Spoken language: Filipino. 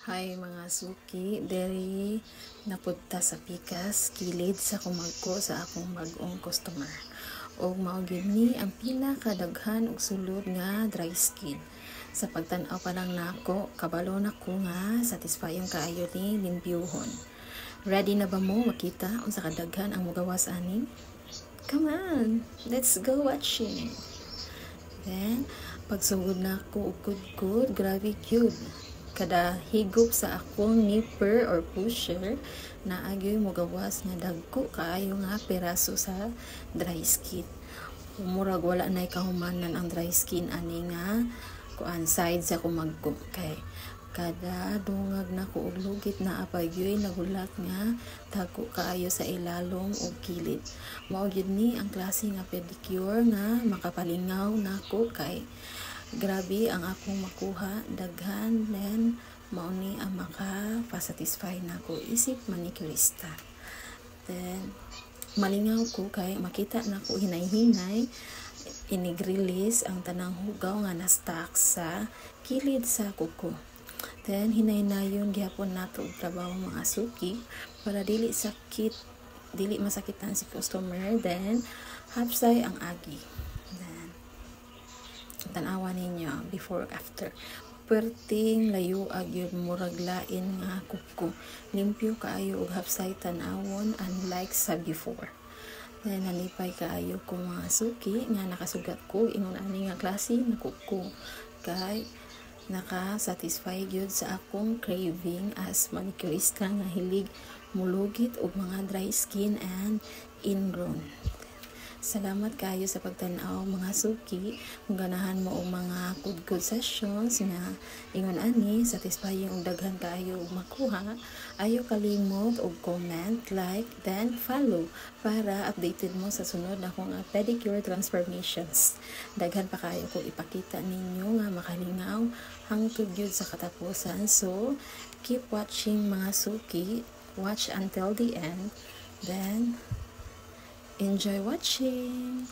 Hi mga suki, diri napunta sa pikas kilid sa kumagko sa akong bag-ong customer. Og mao gyud ni ang pinakadaghan og sulod nga dry skin. Sa pagtan-aw pa lang nako, kabalo na ko nga satisfying kaayo ni limpyuhon. Ready na ba mo makita unsa kadaghan ang mogawas ani? Come on, let's go watching. Then, pagsugod na ko og good, grabe gyud. Kada higop sa akong nipper or pusher na agyoy mogawas nga dagko kaayo nga piraso sa dry skin. Murag wala nay kahumanan ang dry skin ani nga kuan side sa kumagko kay kada dungag na ko og lugit na apagyoy nagulat nga dagko kaayo sa ilalom og kilid. Mao gyud ni ang klase nga pedicure nga makapalingaw nako kay grabe ang akong makuha daghan, then mao ni ang makapasatisfy nako isip manicurista. Then malingaw ko kay makita nako hinay-hinay inig-release ang tanang hugaw nga na-stock sa kilid sa kuko. Then hinay-nayon gyapon nato og trabaho mga suki para dili masakitan si customer. Then hapsay ang agi. Tanawa ninyo before after, perting layo agyud murag lain nga kuko, limpyo kaayo og hapsay tanawon unlike sa before. Then nalipay kaayo ko mga suki nga nakasugat ko ingon ani nga klase na kuko kay naka-satisfy gyud sa akong craving as manicurista nga hilig mulugit og mga dry skin and ingrown. Salamat kayo sa pagtanaw mga suki. Kung ganahan mo og mga good sessions nga ingon ani satisfying og daghan kayo og makuha, ayo kalimot og comment, like, then follow para updated mo sa sunod na akong pedicure transformations. Daghan pa kayo ko ipakita ninyo nga makalingaw hangtod gyud sa katapusan. So keep watching mga suki, watch until the end, then enjoy watching.